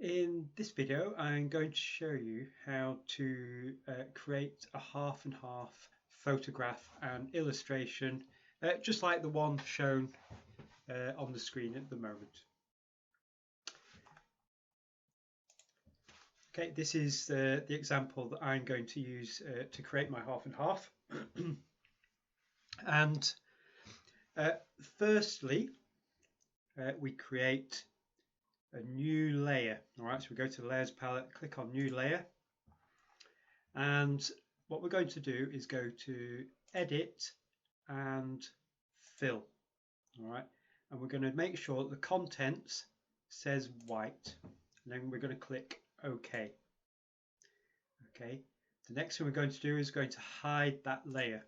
In this video, I'm going to show you how to create a half and half photograph and illustration, just like the one shown on the screen at the moment. Okay, this is the example that I'm going to use to create my half and half. And firstly, we create a new layer. All right, so we go to the layers palette, click on new layer, and what we're going to do is go to edit and fill. All right, and we're going to make sure that the contents says white, and then we're going to click OK. Okay, the next thing we're going to do is going to hide that layer.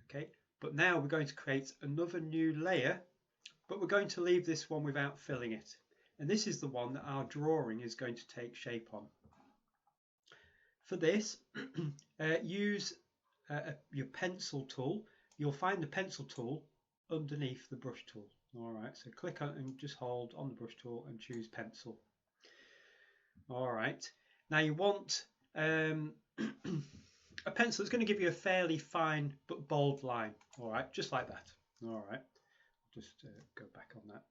Okay, but now we're going to create another new layer, but we're going to leave this one without filling it. And this is the one that our drawing is going to take shape on. For this, use your pencil tool. You'll find the pencil tool underneath the brush tool. All right, so click on and just hold on the brush tool and choose pencil. All right, now you want a pencil that's going to give you a fairly fine but bold line. All right, just like that. All right, just go back on that.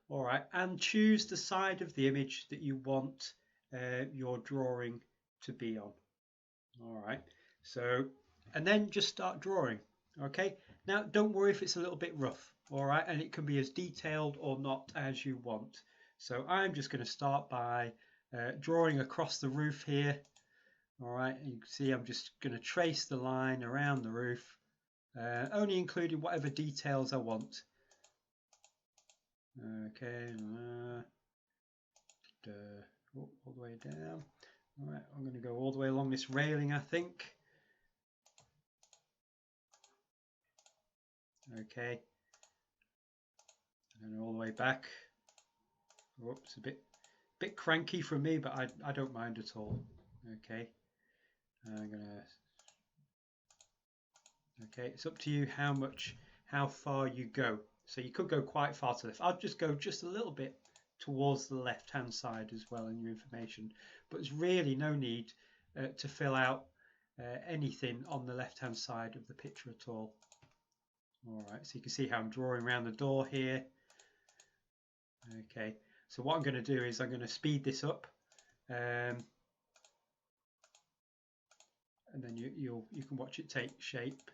All right, and choose the side of the image that you want your drawing to be on. All right, so, and then just start drawing. Okay, now don't worry if it's a little bit rough. All right, and it can be as detailed or not as you want. So I'm just going to start by drawing across the roof here. All right, and you can see I'm just going to trace the line around the roof, only including whatever details I want. Okay, all the way down. All right, I'm going to go all the way along this railing, I think. Okay, and then all the way back. Whoops, a bit cranky from me, but I don't mind at all. Okay, I'm gonna. Okay, it's up to you how far you go. So you could go quite far to the left. I'll just go just a little bit towards the left-hand side as well in your information. But there's really no need to fill out anything on the left-hand side of the picture at all. All right, so you can see how I'm drawing around the door here. Okay, so what I'm going to do is I'm going to speed this up. And then you can watch it take shape.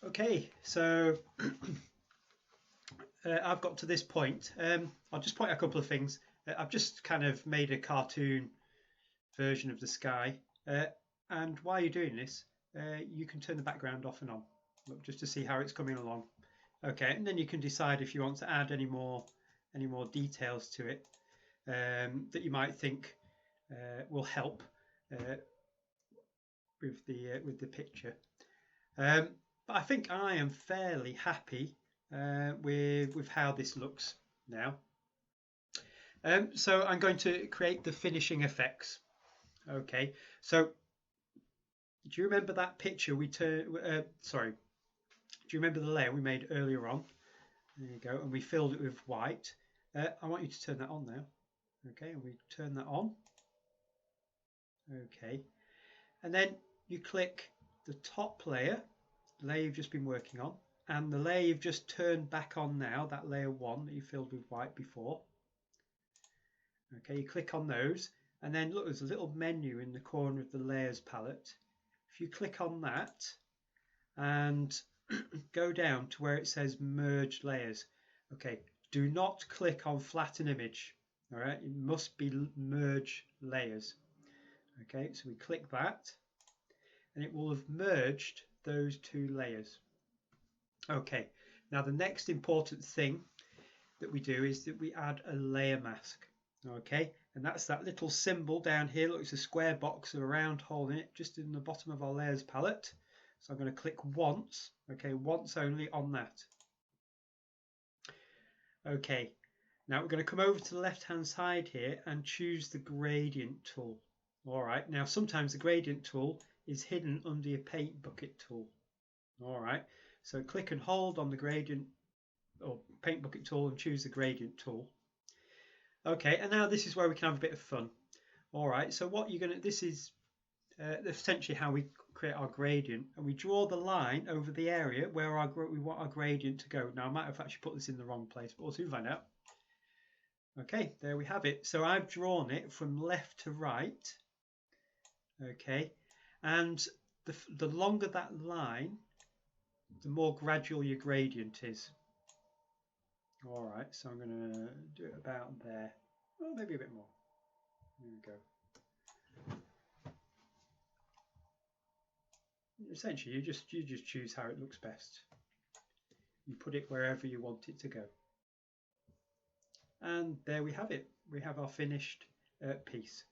Okay, so I've got to this point. I'll just point out a couple of things. I've just kind of made a cartoon version of the sky, and while you're doing this, you can turn the background off and on, just to see how it's coming along. Okay, and then you can decide if you want to add any more details to it that you might think will help with the picture. But I think I am fairly happy with how this looks now. So I'm going to create the finishing effects. Okay, so do you remember that picture we sorry, do you remember the layer we made earlier on? There you go, and we filled it with white. I want you to turn that on now. Okay, and we turn that on. Okay, and then you click the top layer, the layer you've just been working on, and the layer you've just turned back on now, that layer 1 that you filled with white before. Okay, you click on those, and then look, there's a little menu in the corner of the layers palette. If you click on that and go down to where it says merge layers, okay, do not click on flatten image. All right, it must be merge layers. Okay, so we click that and it will have merged those two layers. Okay, now the next important thing that we do is that we add a layer mask. Okay, and that's that little symbol down here. Look, it's a square box with a round hole in it just in the bottom of our layers palette. So I'm going to click once, okay, once only on that. Okay, now we're going to come over to the left hand side here and choose the gradient tool. All right, now sometimes the gradient tool is hidden under your paint bucket tool. All right, so click and hold on the gradient or paint bucket tool and choose the gradient tool. Okay, and now this is where we can have a bit of fun. All right, so what you're going to, this is essentially how we create our gradient, and we draw the line over the area where we want our gradient to go. Now I might have actually put this in the wrong place, but we'll soon find out. Okay, there we have it. So I've drawn it from left to right. Okay, and the longer that line, the more gradual your gradient is. All right, so I'm going to do it about there. Well, maybe a bit more. There we go. Essentially, you just choose how it looks best. You put it wherever you want it to go. And there we have it. We have our finished piece.